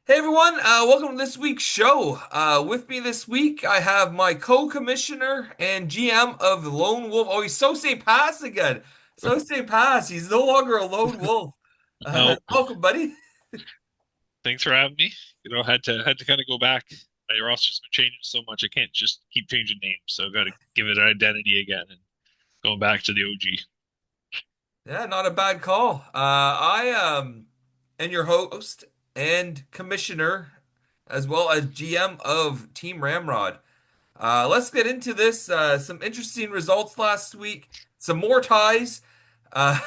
Hey everyone, welcome to this week's show. With me this week, I have my co-commissioner and GM of the Lone Wolf. Oh, he's Sose Pass again. Sose Pass. He's no longer a lone wolf. No, Welcome, buddy. thanks for having me. Had to kind of go back. My roster's been changing so much, I can't just keep changing names. So I got to give it an identity again and going back to the OG. Yeah, not a bad call. I am your host and commissioner, as well as GM of Team Ramrod. Let's get into this. Some interesting results last week. Some more ties. Uh,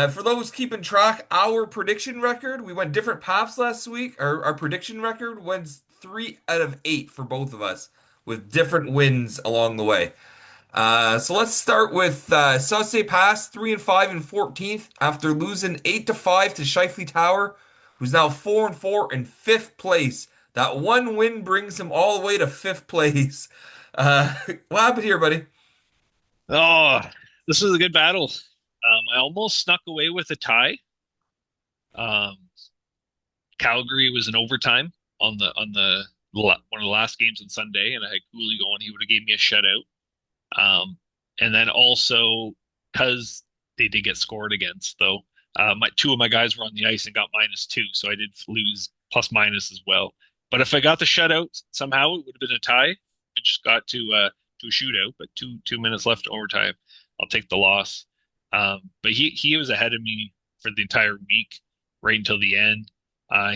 for those keeping track, our prediction record, we went different paths last week. Our prediction record went 3 out of 8 for both of us, with different wins along the way. So let's start with Sauce Pass, 3-5 in 14th after losing 8-5 to Shifley Tower, who's now 4-4 in fifth place. That one win brings him all the way to fifth place. Uh, what happened here, buddy? Oh, this was a good battle. I almost snuck away with a tie. Um, Calgary was in overtime one of the last games on Sunday, and I had Cooley going. He would have gave me a shutout. And then also because they did get scored against, though, my two of my guys were on the ice and got -2, so I did lose plus minus as well. But if I got the shutout somehow, it would have been a tie. It just got to a shootout, but two minutes left in overtime. I'll take the loss. But he was ahead of me for the entire week, right until the end.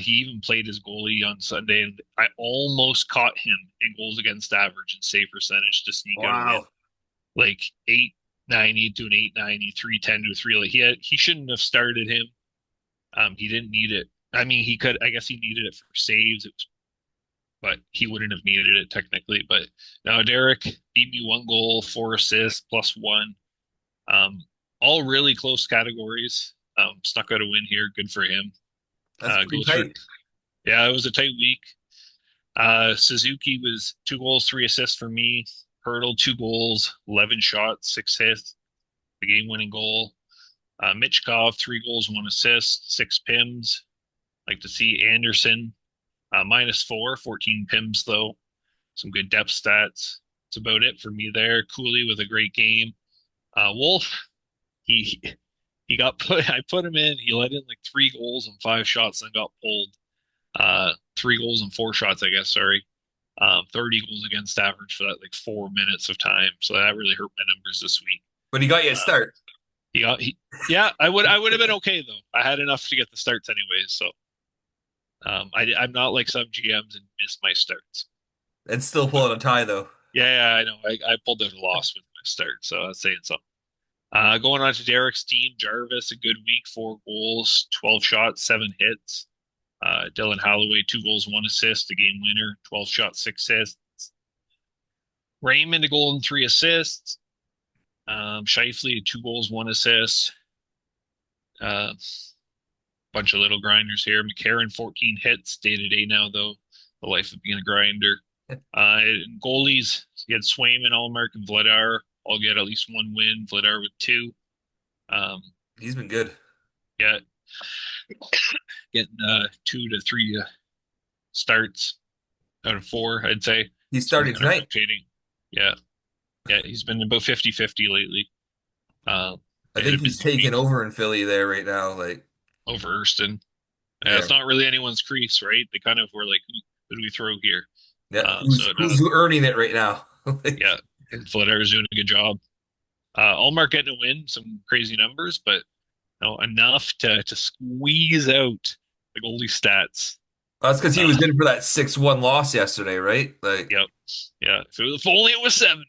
He even played his goalie on Sunday, and I almost caught him in goals against average and save percentage to sneak out a win, Wow. like 890 to an 890, 310 to a three. Like he shouldn't have started him. He didn't need it. I mean, he could. I guess he needed it for saves. But he wouldn't have needed it technically. But now Derek beat me 1 goal, 4 assists, +1. Um, all really close categories. Snuck out a win here. Good for him. That's pretty Goes for tight. Yeah. It was a tight week. Suzuki was 2 goals, 3 assists for me. Hurdle 2 goals, 11 shots, 6 hits, the game-winning goal. Mitchkov 3 goals, 1 assist, 6 pims. Like to see Anderson -4, 14 pims though. Some good depth stats. That's about it for me there. Cooley with a great game. Wolf, he he got put. I put him in. He let in like 3 goals and 5 shots, and got pulled. 3 goals and 4 shots, I guess. Sorry. 30 goals against average for that like 4 minutes of time. So that really hurt my numbers this week. But he got you a Um, start. yeah, I would have been okay though. I had enough to get the starts anyways. So I'm not like some GMs and miss my starts. And still But pulling a tie, though. yeah, I know. I pulled out a loss with my start, so that's saying something. Going on to Derek's team, Jarvis, a good week, 4 goals, 12 shots, 7 hits. Dylan Holloway, 2 goals, 1 assist, the game winner, 12 shots, 6 assists. Raymond, a goal and 3 assists. Shifley, 2 goals, 1 assist. Uh, Bunch of little grinders here. McCarron, 14 hits, day to day now, though. The life of being a grinder. Goalies, you had Swayman, Allmark, and Vladar all get at least one win. Vladar with two. Um, He's been good. yeah, getting 2 to 3 starts out of 4, I'd say. He's It's been starting kind of tonight. rotating. Yeah, yeah, he's been about 50-50 lately. I They had think a he's busy taking week over in Philly there right now. Like, over Erston. Yeah, yeah, it's not really anyone's crease, right? They kind of were like, who do we throw here? yeah. Who's So who's earning it right now? Like, yeah, Vladar is doing a good job. Allmark getting a win, some crazy numbers, but enough to squeeze out the goalie stats. that's because he Uh, was in for that 6-1 loss yesterday, right? Like, yep, yeah. If only it was 7,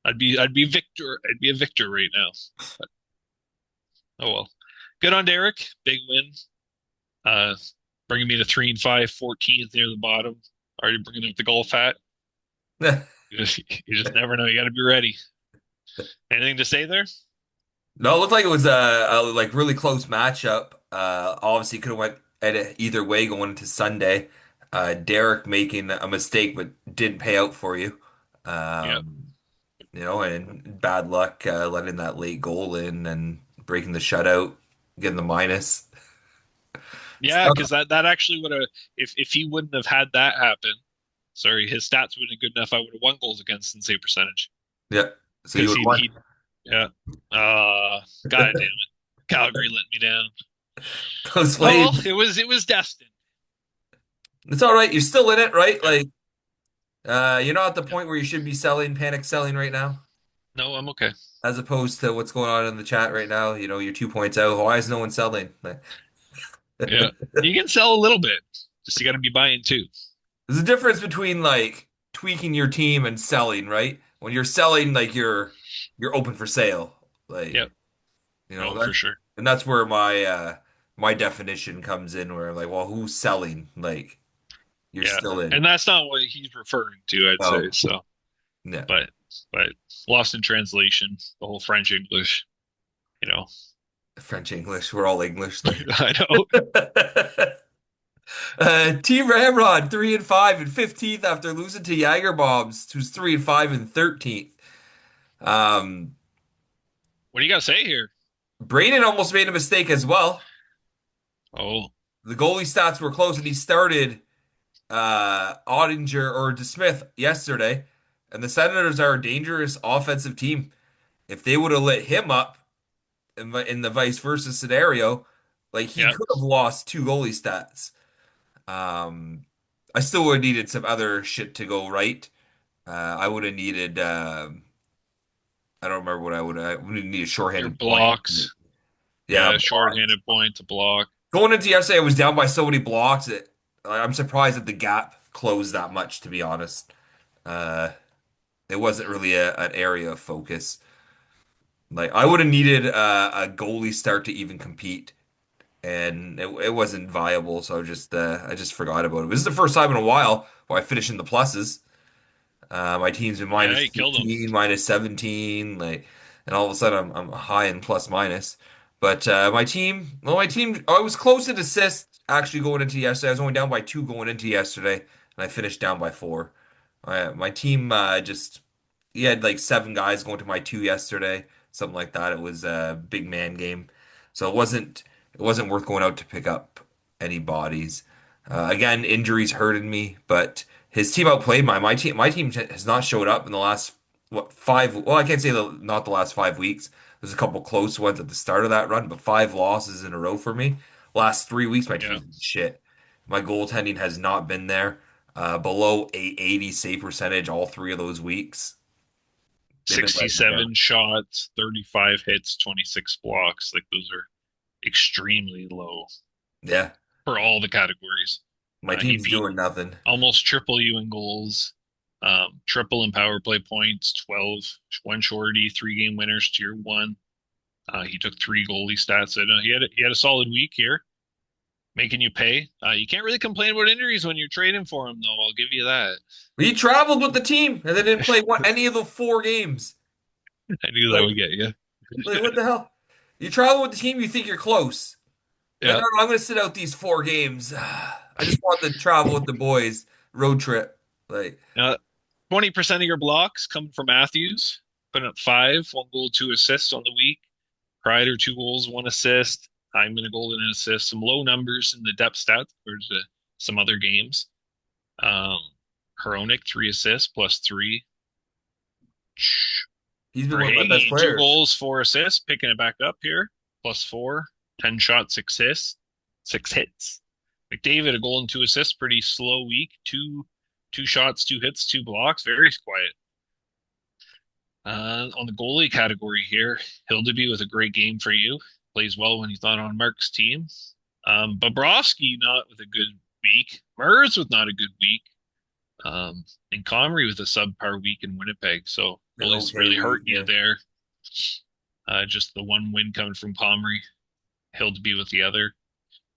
I'd be victor. I'd be a victor right now. But, oh well. Good on Derek, big win. Uh, Bringing me to 3-5, 14th near the bottom. Already bringing up the golf hat. You just never know. You got to be ready. Anything to say there? no, it looked like it was a like really close matchup. Obviously could have went at it either way going into Sunday. Derek making a mistake but didn't pay out for you. Yeah. And bad luck letting that late goal in and breaking the shutout, getting the minus. Yeah, because that actually would have if he wouldn't have had that happen. Sorry, his stats would have been good enough. I would have won goals against and save percentage Yeah. So you because would he want he yeah. God damn it, Calgary let me down. those Oh well, Flames. it was destined. It's all right. You're still in it, right? Yeah, Like, you're not at the yeah. point where you should be selling, panic selling right now, No, I'm okay. as opposed to what's going on in the chat right now. You're 2 points out. Why is no one selling? Yeah, you can sell a little bit. Just you got to be buying too. There's a difference between like tweaking your team and selling, right? When you're selling, like you're open for sale. Like, Yep. No, for that's sure. and that's where my definition comes in where I'm like, well, who's selling? Like you're Yeah, still in. and that's not what he's referring to, I'd say. Oh, So, yeah. but but lost in translation, the whole French English. You know, French English. We're all English. Like I know. Team Ramrod 3-5 and 15th after losing to Jager Bombs, who's 3-5 and 13th. Um, What do you got to say here? Braden almost made a mistake as well. Oh, The goalie stats were close, and he started Ottinger or DeSmith yesterday. And the Senators are a dangerous offensive team. If they would have lit him up in the vice versa scenario, like he yeah. could have lost two goalie stats. Um, I still would have needed some other shit to go right. I would have needed. I don't remember what I would have needed Your shorthanded point. blocks. Yeah, Yeah, blocks. shorthanded point to block. Going into yesterday, I was down by so many blocks that I'm surprised that the gap closed that much. To be honest, uh, it wasn't really an area of focus. Like I would have needed a goalie start to even compete, and it wasn't viable. So I just forgot about it. This is the first time in a while where I finished in the pluses. My team's been Yeah, minus you killed him. 15, minus 17, like, and all of a sudden I'm high in plus minus. But my team, I was close in assists actually going into yesterday. I was only down by two going into yesterday, and I finished down by four. My team just he had like seven guys going to my two yesterday, something like that. It was a big man game, so it wasn't worth going out to pick up any bodies. Again, injuries hurted me, but his team outplayed mine. My team has not showed up in the last what five. Well, I can't say not the last 5 weeks. There's a couple close ones at the start of that run, but five losses in a row for me. Last 3 weeks, my Yeah, team's been shit. My goaltending has not been there. Below 880 save percentage all three of those weeks. They've been letting me down. 67 shots, 35 hits, 26 blocks. Like those are extremely low Yeah, for all the categories. my He team's beat doing nothing. almost triple you in goals, triple in power play points, 12, one shorty, 3 game winners, tier one. He took 3 goalie stats. And he had a solid week here, making you pay. You can't really complain about injuries when you're trading for him, though. I'll give you that. He traveled with the team and they didn't play any of the four games. I knew that Like, would get you. like what the hell? You travel with the team, you think you're close. Like, Yeah. no, I'm going to sit out these four games. I just want to travel with the boys, road trip. Like, 20% of your blocks come from Matthews, putting up five, 1 goal, 2 assists on the week. Kreider, 2 goals, 1 assist. Hyman, a goal and an assist. Some low numbers in the depth stats compared to some other games. Um, Hronik, 3 assists, +3. he's been one of my best Verhage, two players. goals, 4 assists, picking it back up here, +4. 10 shots, 6 assists, 6 hits. McDavid, a goal and 2 assists, pretty slow week. Two shots, 2 hits, 2 blocks, very quiet. On the goalie category here, Hildeby with a great game for you. Plays well when he's not on Mark's team. Bobrovsky not with a good week. Mers with not a good week. And Comrie with a subpar week in Winnipeg. So An goalies okay really week. hurting you Yeah. there. Just the one win coming from Comrie. Hildeby with the other.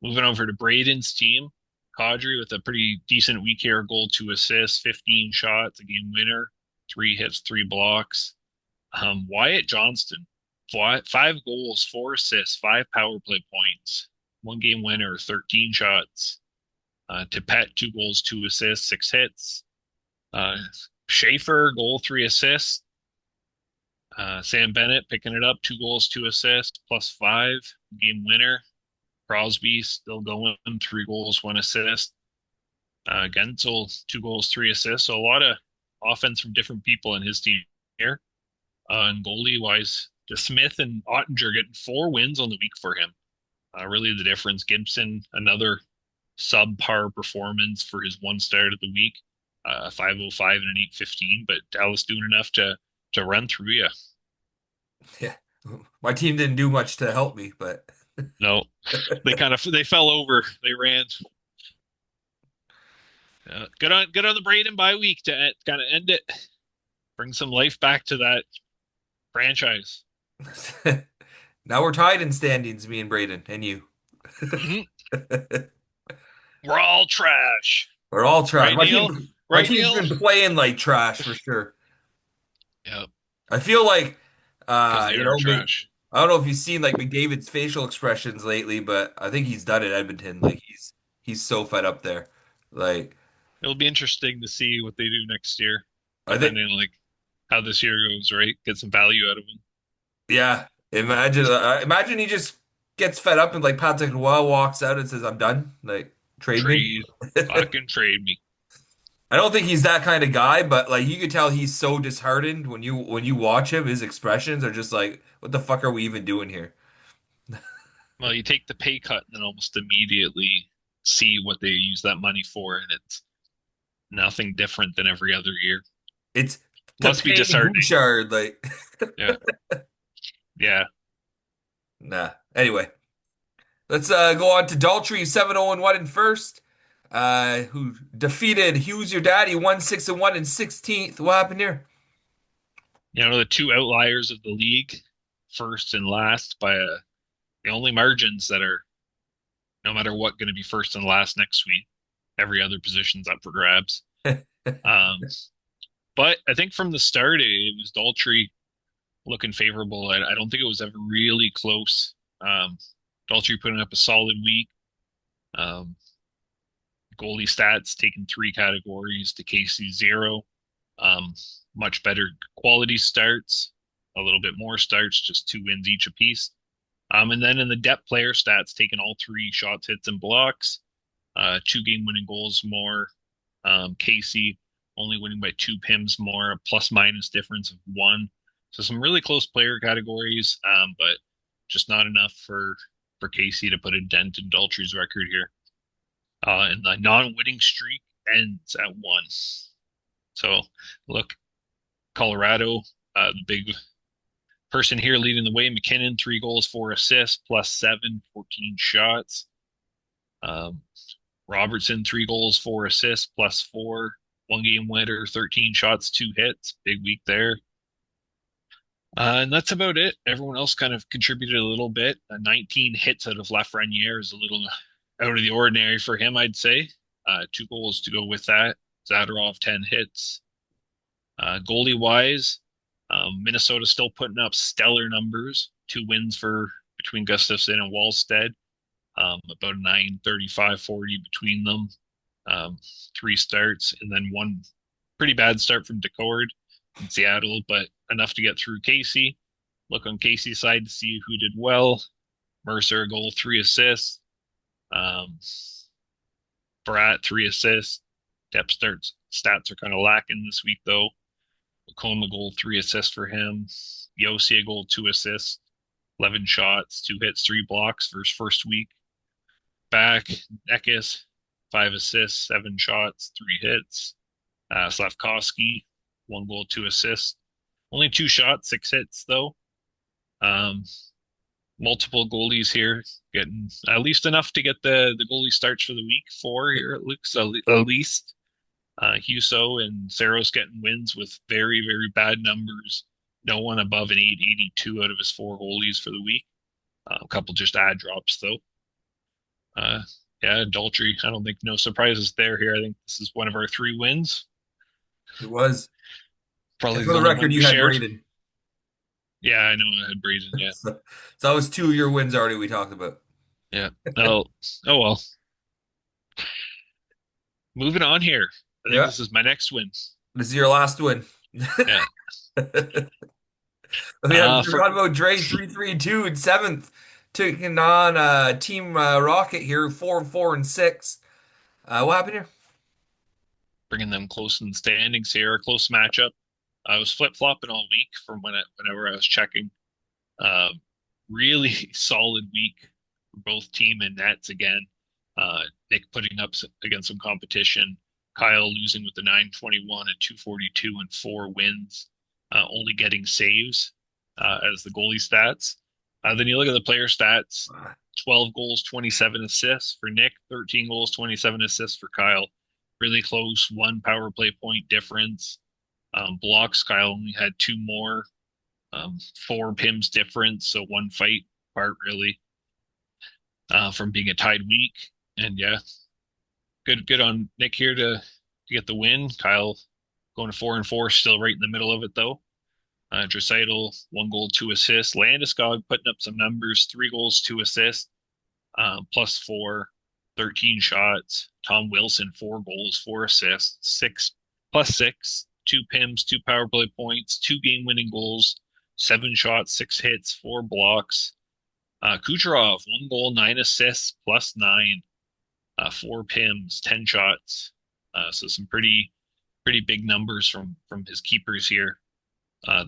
Moving over to Braden's team. Kadri with a pretty decent week here. A goal, 2 assists, 15 shots, a game winner, 3 hits, 3 blocks. Wyatt Johnston, 5 goals, 4 assists, 5 power play points, 1 game winner, 13 shots. Tippett, 2 goals, 2 assists, 6 hits. Uh, Schaefer, goal, 3 assists. Sam Bennett picking it up, 2 goals, 2 assists, +5, game winner. Crosby still going, 3 goals, 1 assist. Gensel, 2 goals, 3 assists. So a lot of offense from different people in his team here. And goalie wise, the Smith and Ottinger getting 4 wins on the week for him. Really the difference. Gibson, another subpar performance for his one start of the week. 505 and an 815, but Dallas doing enough to run through you. Yeah. My team didn't do much to help me, but No, they fell over. They ran. Good on the Braden bye week to kind of end it. Bring some life back to that franchise. now we're tied in standings, me and Braden and you. Hmm. We're all trash, We're all trash. right, Neil? My Right, team's Neil? been playing like trash for sure. Yeah, I feel like, because they you are know, trash. I don't know if you've seen like McDavid's facial expressions lately, but I think he's done it Edmonton. Like he's so fed up there. Like It'll be interesting to see what they do next year, I think, depending on like how this year goes. Right, get some value out of them. yeah. Imagine he just gets fed up and like Patrick Roy walks out and says, "I'm done." Like trade me. Trade, fucking trade me. I don't think he's that kind of guy, but like you could tell he's so disheartened when you watch him. His expressions are just like, "What the fuck are we even doing here?" Well, you take the pay cut and then almost immediately see what they use that money for, and it's nothing different than every other year. It's to Must be pay disheartening. Bouchard. Like, Yeah, yeah. nah. Anyway, let's go on to Daltrey 7-0-1 in first. Who defeated Hughes Your Daddy 1-6-1 in 16th. What happened here? The two outliers of the league, first and last, by the only margins that are no matter what going to be first and last next week. Every other position's up for grabs. Um, but I think from the start, it was Daltrey looking favorable. I don't think it was ever really close. Daltrey putting up a solid week. Um, Goalie stats taking 3 categories to Casey 0. Um, Much better quality starts, a little bit more starts, just 2 wins each apiece. And then in the depth player stats, taking all 3 shots, hits, and blocks. 2 game winning goals more. Casey only winning by 2 PIMs more, a plus minus difference of 1. So some really close player categories, but just not enough for Casey to put a dent in Daltrey's record here. And the non-winning streak ends at 1. So look, Colorado, the big person here leading the way, McKinnon, 3 goals, 4 assists, plus 7, 14 shots. Um, Robertson, 3 goals, 4 assists, plus 4, 1 game winner, 13 shots, 2 hits. Big week there. And that's about it. Everyone else kind of contributed a little bit. 19 hits out of Lafreniere is a little out of the ordinary for him, I'd say. 2 goals to go with that. Zadorov, 10 hits. Goalie wise, Minnesota still putting up stellar numbers. 2 wins for between Gustafson and Wallstead. About a 9.35-40 between them. 3 starts and then one pretty bad start from Decord in Seattle, but enough to get through Casey. Look on Casey's side to see who did well. Mercer, a goal, 3 assists. Um, Brat, 3 assists. Depth starts stats are kind of lacking this week though. Lacombe, a goal, 3 assists for him. Yossi, a goal, 2 assists. 11 shots, 2 hits, 3 blocks for his first week back. Nekis, 5 assists, 7 shots, 3 hits. Slavkovsky, 1 goal, 2 assists. Only 2 shots, 6 hits though. Um, Multiple goalies here getting at least enough to get the goalie starts for the week. 4 here it looks at least. Huso and Saros getting wins with very, very bad numbers. No one above an 882 out of his 4 goalies for the week. A couple just ad drops though. Uh, yeah, Daltrey. I don't think no surprises there here. I think this is one of our 3 wins. It was. And Probably for the the only record, one we you had shared. Braden. Yeah, I know I had Braden. Yeah, So, so that was 2 of your wins already we talked about. yeah. Oh, oh well. Moving on here. I think Yeah. this is my next win. This is your last win. Yeah. We have For forgot about Dre 3-3-2 in seventh. taking on Team Rocket here, 4-4-6. What happened here? bringing them close in the standings here. A close matchup. I was flip-flopping all week from whenever I was checking. Um, really solid week for both team and nets again. Nick putting up against some competition. Kyle losing with the 921 and 242 and 4 wins, only getting saves as the goalie stats. Then you look at the player stats: 12 goals, 27 assists for Nick, 13 goals, 27 assists for Kyle. Really close, one power play point difference. Blocks, Kyle only had two more, four PIMs difference, so one fight apart really from being a tied week. And yeah, good on Nick here to get the win. Kyle going to 4-4, still right in the middle of it though. Draisaitl, 1 goal, 2 assists. Landeskog putting up some numbers: 3 goals, 2 assists, +4, 13 shots. Tom Wilson, 4 goals, 4 assists, +6, 2 PIMs, 2 power play points, 2 game-winning goals, 7 shots, 6 hits, 4 blocks. Kucherov, 1 goal, 9 assists, +9, 4 PIMs, 10 shots. So some pretty big numbers from his keepers here.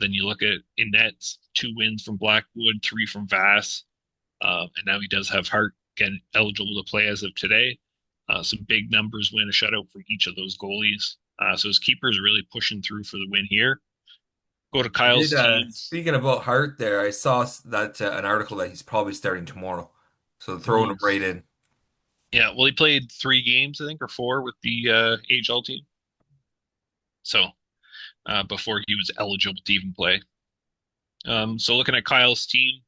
Then you look at in nets: 2 wins from Blackwood, 3 from Vass, and now he does have Hart again eligible to play as of today. Some big numbers, win a shutout for each of those goalies. So his keeper is really pushing through for the win here. Go to I did, Kyle's team. speaking about Hart there, I saw that an article that he's probably starting tomorrow. So throwing him Mm. right in. Yeah, well, he played 3 games, I think, or 4 with the AHL team. So before he was eligible to even play. So looking at Kyle's team: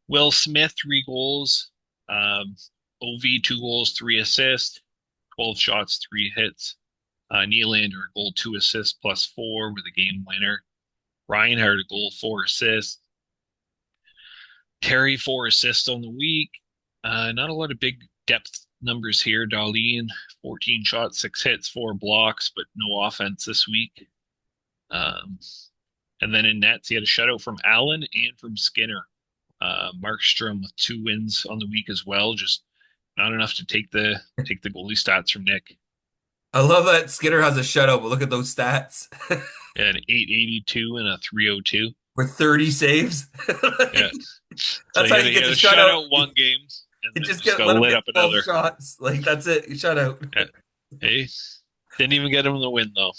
Will Smith, 3 goals, um, OV, 2 goals, 3 assists, 12 shots, 3 hits. Nylander, a goal, 2 assists, +4 with a game winner. Reinhardt, a goal, 4 assists. Terry, 4 assists on the week. Not a lot of big depth numbers here. Darlene, 14 shots, 6 hits, 4 blocks, but no offense this week. Um, and then in nets, he had a shutout from Allen and from Skinner. Markstrom with 2 wins on the week as well. Just not enough to take the goalie stats from Nick. I love that Skinner has a shutout, but look at those stats. An 882 and a 302. For 30 saves. Yeah. Like, So that's how you he get had the a shutout. shutout one game and You then just just get got let him lit get up 12 another. shots. Like that's it. Shutout. Yeah. Hey, didn't even get him the win though.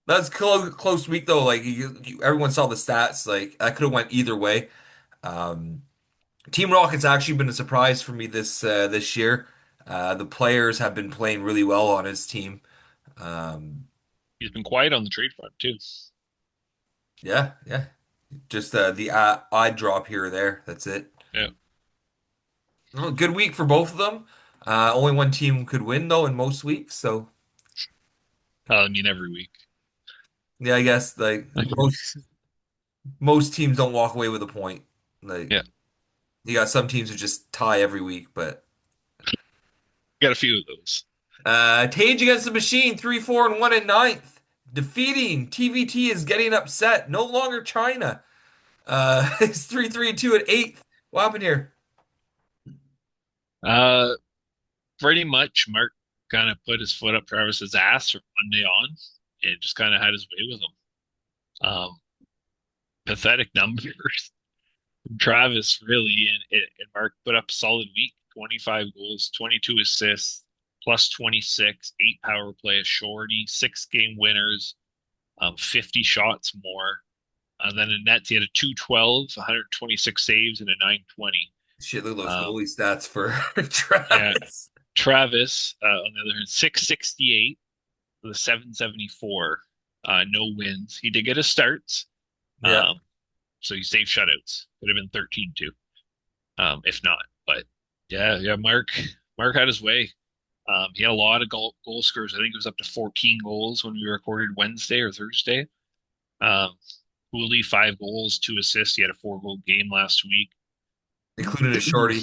That's close week though. Like everyone saw the stats. Like that could have went either way. Um, Team Rocket's actually been a surprise for me this year. The players have been playing really well on his team. Um, He's been quiet on the trade front too. yeah, yeah. Just the odd drop here or there. That's it. Yeah. Well, good week for both of them. Only one team could win though in most weeks. So I mean, every week. yeah, I guess like most teams don't walk away with a point. Like Yeah. you got some teams who just tie every week, but Got a few of those. Tage against the Machine, 3-4-1 in ninth. Defeating TVT is getting upset. No longer China. It's 3-3-2 at eighth. What happened here? Uh, Pretty much Mark kind of put his foot up Travis's ass from Monday on and just kind of had his way with him. Pathetic numbers from Travis, really, and Mark put up a solid week: 25 goals, 22 assists, +26, 8 power play, a shorty, 6 game winners, 50 shots more. Then in nets, he had a 212, 126 saves, and a 920. Shit, look at those Um, goalie stats for yeah, Travis. Travis, on the other hand, 668 with a 774. No wins. He did get his starts. Yeah, Um, so he saved shutouts. Could have been 13 too, if not. But yeah, Mark had his way. He had a lot of goal scorers. I think it was up to 14 goals when we recorded Wednesday or Thursday. Um, Hooley, 5 goals, 2 assists. He had a 4 goal game last week. including a shorty.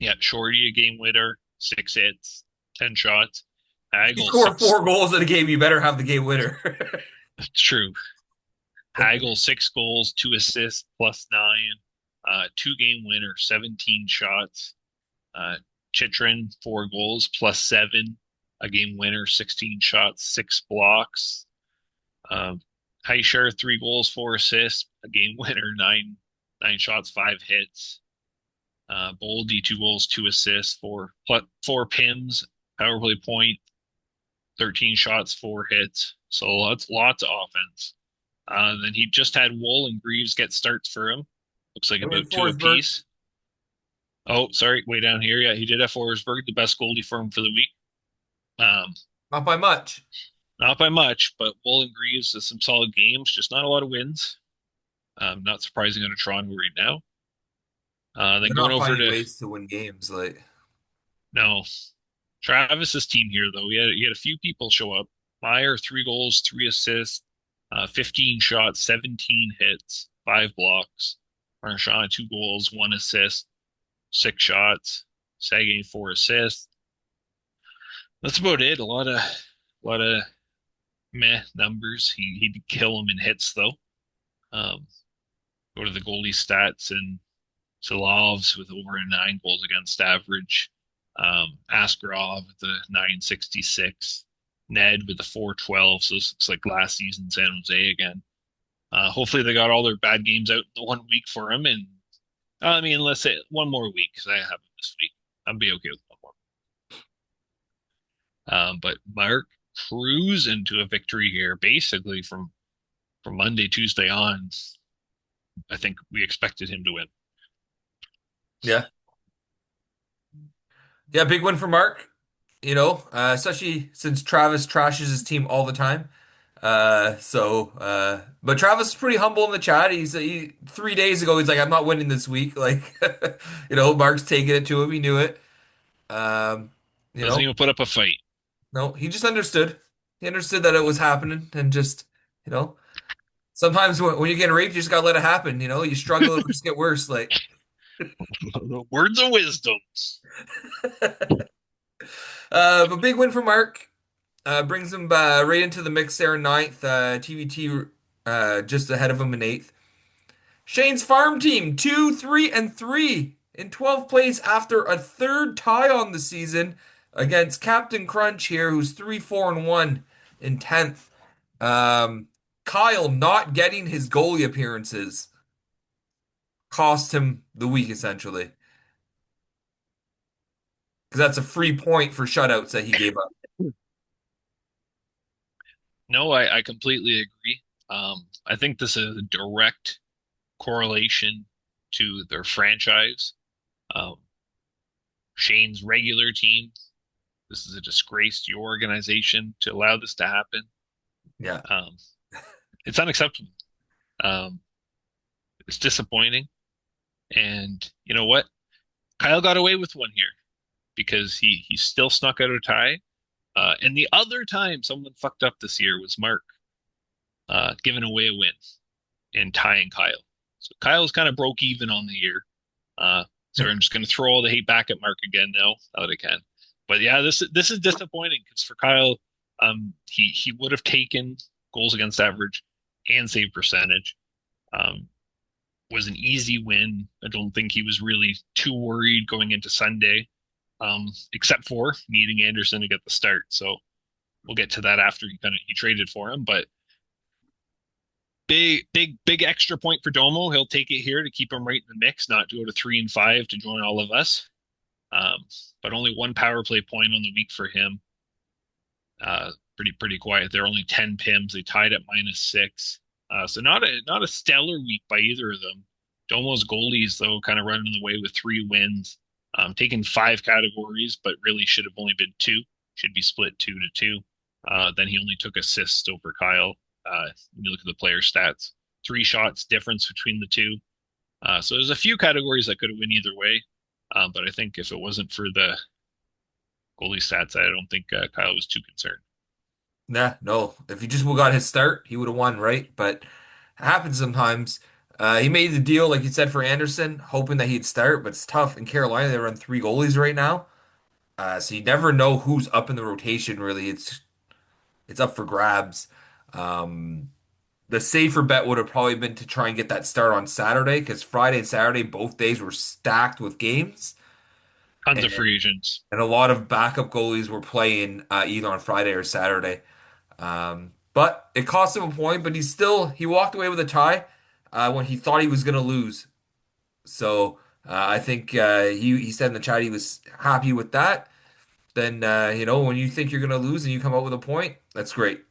Yeah, Shorty, a game winner, 6 hits, 10 shots. If you Hagel, score six. 4 goals in a game, you better have the game winner. True. Hagel, 6 goals, 2 assists, +9. 2 game winner, 17 shots. Uh, Chitrin, 4 goals, +7. A game winner, 16 shots, 6 blocks. Um, Heischer, 3 goals, 4 assists. A game winner, nine shots, 5 hits. Boldy, 2 goals, 2 assists, four pims, power play point, 13 shots, 4 hits. So lots of offense. Then he just had Wool and Greaves get starts for him. Looks like I mean, about two Forsberg, apiece. Oh, sorry, way down here. Yeah, he did have Forsberg, the best goalie for him for the week. Um, not by much. Not by much, but Wool and Greaves has some solid games, just not a lot of wins. Not surprising out of Toronto right now. Then They're going not over finding to ways to win games. Like, no Travis's team here though. He had a few people show up. Meyer, 3 goals, 3 assists, 15 shots, 17 hits, 5 blocks. Marchand, 2 goals, 1 assist, 6 shots. Sagan, 4 assists. That's about it. A lot of meh numbers. He did kill him in hits though. Um, Go to the goalie stats and Silovs with over a 9 goals against average. Askarov with the 966. Ned with the 412. So this looks like last season San Jose again. Hopefully they got all their bad games out in the 1 week for him. And I mean, let's say one more week because I have him this week. I'll be okay with one more. But Mark cruise into a victory here, basically from Monday, Tuesday on. I think we expected him to win. yeah, yeah, big win for Mark. Especially since Travis trashes his team all the time. But Travis is pretty humble in the chat. 3 days ago, he's like, I'm not winning this week. Like, Mark's taking it to him. He knew it. Um, you Doesn't know, even put up a fight. no, he just understood. He understood that it was happening and just, you know, sometimes when you're getting raped, you just gotta let it happen. You struggle, it'll just get worse. Like, Words of wisdom. but big win for Mark. Brings him right into the mix there in ninth. TVT just ahead of him in eighth. Shane's farm team 2-3-3 in 12th place after a third tie on the season against Captain Crunch here, who's 3-4-1 in 10th. Kyle not getting his goalie appearances cost him the week essentially because that's a free point for shutouts that he gave up. No, I completely agree. I think this is a direct correlation to their franchise. Um, Shane's regular team. This is a disgrace to your organization to allow this to happen. Yeah. Um, it's unacceptable. Um, it's disappointing. And you know what? Kyle got away with one here because he still snuck out a tie. And the other time someone fucked up this year was Mark giving away a win and tying Kyle. So Kyle's kind of broke even on the year. So I'm just going to throw all the hate back at Mark again now that I can. But yeah, this is disappointing because for Kyle, he would have taken goals against average and save percentage. Um, was an easy win. I don't think he was really too worried going into Sunday, except for needing Anderson to get the start. So we'll get to that after he traded for him. But big extra point for Domo. He'll take it here to keep him right in the mix, not to go to 3 and 5 to join all of us. Um, but only one power play point on the week for him. Pretty quiet. They're only 10 pims. They tied at -6. So not a stellar week by either of them. Domo's goalies though kind of running the way with 3 wins. Taking 5 categories, but really should have only been 2. Should be split 2-2. Then he only took assists over Kyle. When you look at the player stats, 3 shots difference between the two. So there's a few categories that could have went either way. But I think if it wasn't for the goalie stats, I don't think Kyle was too concerned. Nah, no. If he just would got his start, he would have won, right? But it happens sometimes. He made the deal, like you said, for Anderson, hoping that he'd start, but it's tough. In Carolina, they run 3 goalies right now. So you never know who's up in the rotation, really. It's up for grabs. Um, The safer bet would have probably been to try and get that start on Saturday because Friday and Saturday, both days were stacked with games. Tons And, of free agents. and a lot of backup goalies were playing either on Friday or Saturday. But it cost him a point, but he walked away with a tie when he thought he was going to lose. So I think he said in the chat he was happy with that. Then when you think you're going to lose and you come out with a point, that's great.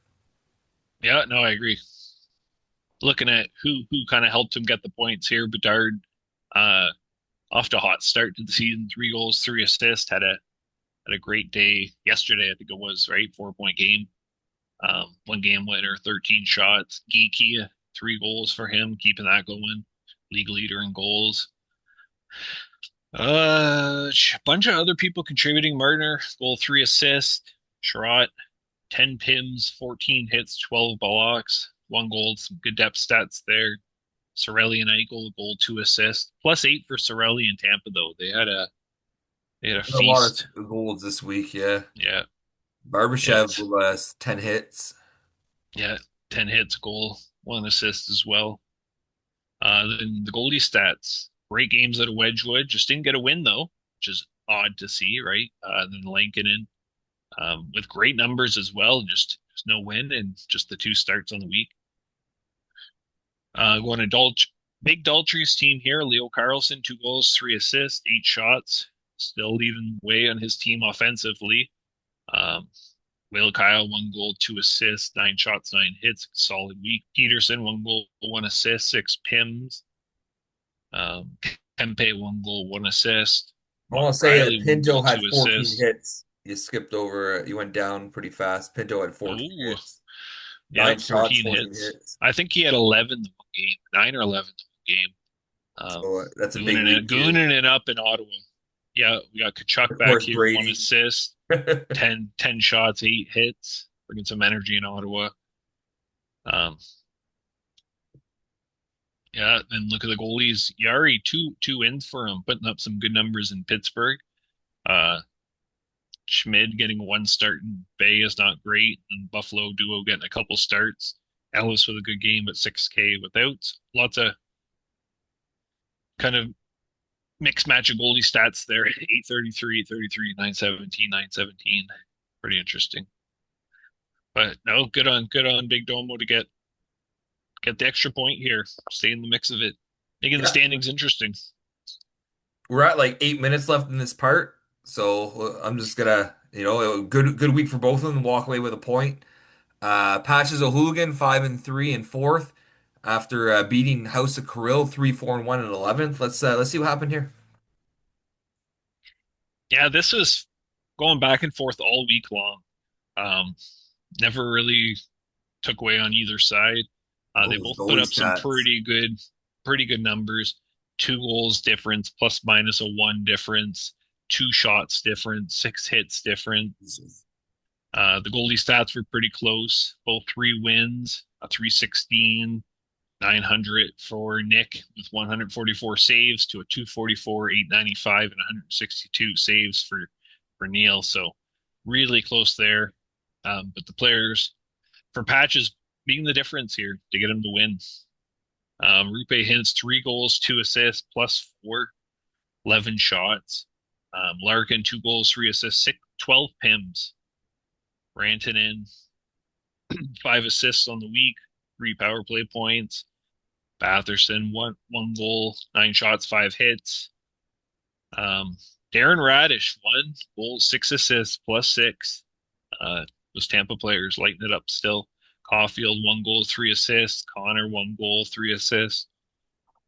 Yeah, no, I agree. Looking at who kind of helped him get the points here, Bedard, uh, off to a hot start to the season, 3 goals, 3 assists, had a great day yesterday. I think it was right, 4 point game, 1 game winner, 13 shots. Geeky, 3 goals for him, keeping that going. League leader in goals. A bunch of other people contributing. Marner, goal, 3 assists. Sherratt, 10 pims, 14 hits, 12 blocks, 1 goal. Some good depth stats there. Sorelli and Eichel, goal, 2 assists. +8 for Sorelli and Tampa though. They had a A lot feast. of goals this week, yeah. Yeah, yeah, Barbashev with 10 hits. yeah. 10 hits, goal, 1 assist as well. Then the goalie stats. Great games out of Wedgwood. Just didn't get a win though, which is odd to see, right? Then Lankinen with great numbers as well. Just no win and just the 2 starts on the week. Going to Big Daltrey's team here. Leo Carlson, 2 goals, 3 assists, 8 shots. Still leading the way on his team offensively. Um, Whale Kyle, 1 goal, 2 assists, 9 shots, 9 hits. Solid week. Peterson, 1 goal, 1 assist, 6 pims. Um, Kempe, 1 goal, 1 assist. I want to say Riley, one Pinto goal, had two 14 assists. hits. You skipped over, you went down pretty fast. Pinto had 14 Oh, hits. yeah, 9 shots, 14 14 hits. hits. I think he had 11 the one game, 9 or 11 the one game. So that's a big week too. Gooning it up in Ottawa. Yeah, we got Kachuk Of back course, here, one Brady. assist, 10 shots, 8 hits, bringing some energy in Ottawa. Um, yeah, and look at the goalies. Yari, two wins for him, putting up some good numbers in Pittsburgh. Uh, Schmid getting 1 start in Bay is not great, and Buffalo duo getting a couple starts. Ellis with a good game, but 6K without. Lots of kind of mixed match of goalie stats there. 833, 833, 917, 917. Pretty interesting. But no, good on Big Domo to get the extra point here. Stay in the mix of it. Making the Yeah, standings interesting. we're at like 8 minutes left in this part, so I'm just gonna, a good week for both of them. Walk away with a point. Patches O'Hooligan 5-3 in fourth after beating House of Kirill 3-4-1 in 11th. Let's see what happened here. Yeah, this was going back and forth all week long. Um, Never really took away on either side. They Those both put goalie up some stats. pretty good numbers. 2 goals difference, plus minus a 1 difference, 2 shots difference, 6 hits different. Jesus. The goalie stats were pretty close. Both 3 wins, a 316, 900 for Nick with 144 saves to a 244, 895, and 162 saves for Neil. So really close there. But the players for Patches being the difference here to get him to win. Rupe Hintz, 3 goals, 2 assists, +4, 11 shots. Larkin, 2 goals, 3 assists, 12 pims. Rantanen, 5 assists on the week, 3 power play points. Batherson, one goal, 9 shots, 5 hits. Um, Darren Radish, 1 goal, 6 assists, +6. Uh, those Tampa players lighting it up still. Caulfield, 1 goal, 3 assists. Connor, 1 goal, 3 assists.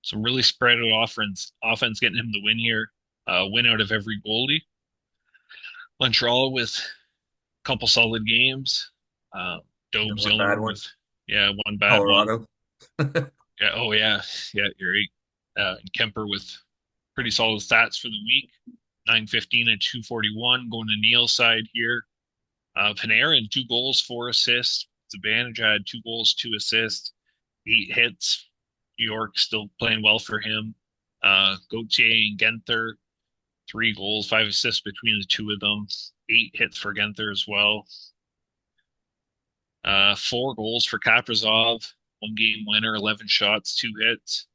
Some really spread out offense getting him the win here. Win out of every goalie. Montreal with a couple solid games. Uh, And Dobes the one only bad one one. with, yeah, one bad one. Colorado. Yeah, oh yeah, yeah, you're right. And Kemper with pretty solid stats for the week. 915 and 241 going to Neil's side here. Panarin, 2 goals, 4 assists. Zibanejad, 2 goals, 2 assists, 8 hits. New York still playing well for him. Gauthier and Genther, 3 goals, 5 assists between the two of them. 8 hits for Genther as well. 4 goals for Kaprizov. one game winner, 11 shots, 2 hits.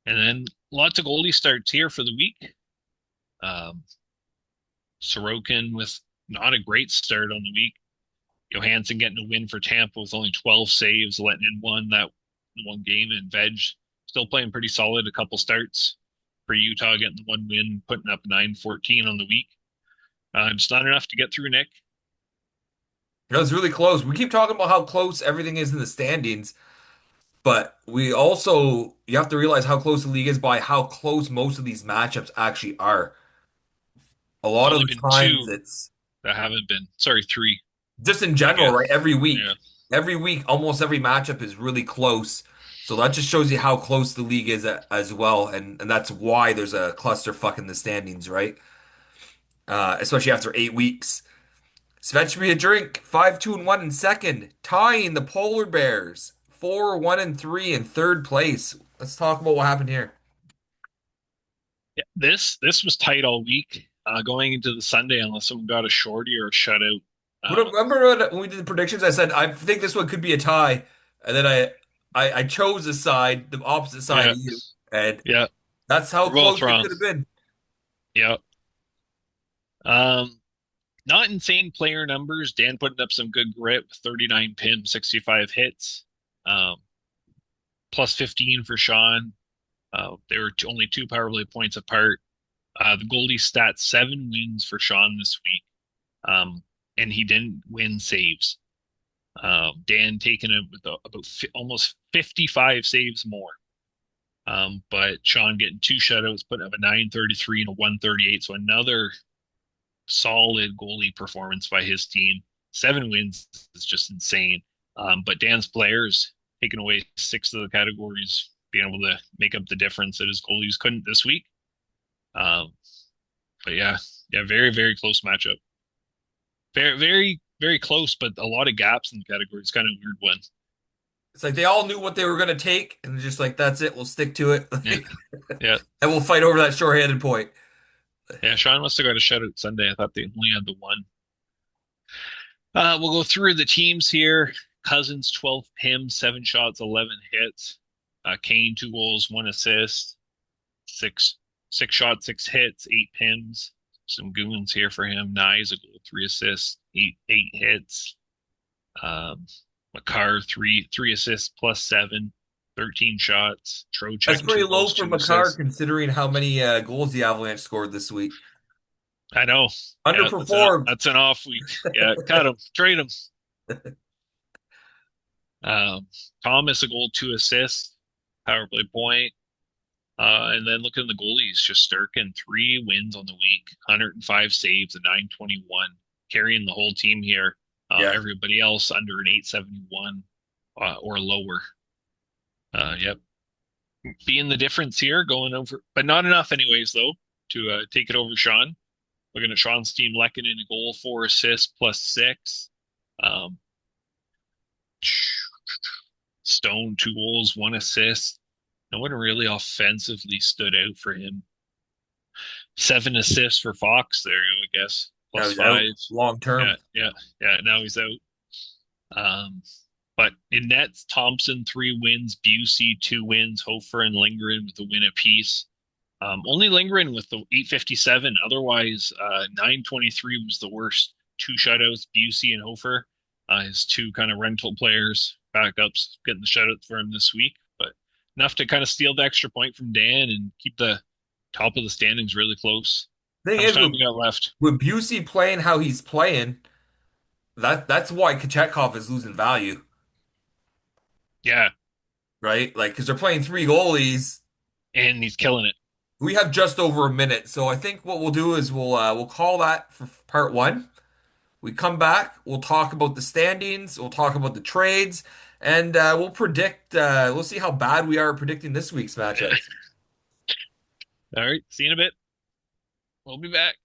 And then lots of goalie starts here for the week. Um, Sorokin with not a great start on the week. Johansson getting a win for Tampa with only 12 saves, letting in one game, and Veg still playing pretty solid. A couple starts for Utah, getting the one win, putting up 9-14 on the week. Just not enough to get through, Nick. It's really close. We keep talking about how close everything is in the standings, but we also you have to realize how close the league is by how close most of these matchups actually are. A There's lot of only the been times two it's that haven't been. Sorry, three, just in I general, right? guess. Yeah. Every week, almost every matchup is really close. So that just shows you how close the league is as well, and that's why there's a clusterfuck in the standings, right? Especially after 8 weeks. Svetch me a drink, 5-2-1 in second, tying the Polar Bears, 4-1-3 in third place. Let's talk about what happened here. Yeah, this was tight all week, going into the Sunday, unless someone got a shorty or a shutout. Um, Remember when we did the predictions? I said I think this one could be a tie, and then I chose a side, the opposite side yeah, of you, and yeah, that's how we're both close it wrong. could have been. Yeah. Um, Not insane player numbers. Dan putting up some good grit with 39 pims, 65 hits, um, plus 15 for Sean. They were only two power play points apart. The goalie stats 7 wins for Sean this week, and he didn't win saves. Dan taking it with about almost 55 saves more. But Sean getting two shutouts, putting up a 933 and a 138. So another solid goalie performance by his team. 7 wins is just insane. But Dan's players taking away 6 of the categories, being able to make up the difference that his goalies couldn't this week. Um, but yeah, very, very close matchup. Very, very, very close, but a lot of gaps in the category. It's kind of a weird one. It's like they all knew what they were gonna take, and just like that's it, we'll stick to it, Yeah, yeah, and we'll fight over that shorthanded point. yeah. Sean must have got a shutout Sunday. I thought they only had the one. We'll go through the teams here. Cousins, 12 pims, 7 shots, 11 hits. Kane, 2 goals, 1 assist, six six shots, 6 hits, 8 pims. Some goons here for him. Nyes, a goal, 3 assists, eight hits. Um, Makar, three assists plus 7, 13 shots. That's Trocheck, pretty two low goals, for two Makar assists. considering how many goals the Avalanche scored this week. I know. Yeah, Underperformed. that's an off week. Yeah, cut him, trade him. Um, Thomas, a goal, 2 assists, power play point. And then looking at the goalies, just Sturkin, 3 wins on the week, 105 saves, a 921, carrying the whole team here. Yeah. Everybody else under an 871 or lower. Yep. Being the difference here, going over, but not enough, anyways, though, to take it over Sean. Looking at Sean's team, Lehkonen, a goal, 4 assists plus 6. Um, Stone, 2 goals, 1 assist. No one really offensively stood out for him. 7 assists for Fox. There you go, I guess. Now Plus he's out 5. long Yeah, term. yeah, yeah. Now he's out. Um, but in nets, Thompson, 3 wins, Busey, 2 wins, Hofer and Lindgren with a win apiece. Only Lindgren with the 857. Otherwise, 923 was the worst. 2 shutouts, Busey and Hofer, his two kind of rental players, backups, getting the shutout for him this week. But enough to kind of steal the extra point from Dan and keep the top of the standings really close. Thing How much is, time we got left? with Busey playing how he's playing, that's why Kochetkov is losing value, Yeah, right? Like, because they're playing three goalies. and he's killing it. We have just over a minute, so I think what we'll do is we'll call that for part one. We come back, we'll talk about the standings, we'll talk about the trades, and we'll predict. We'll see how bad we are at predicting this week's matchups. All right, see you in a bit. We'll be back.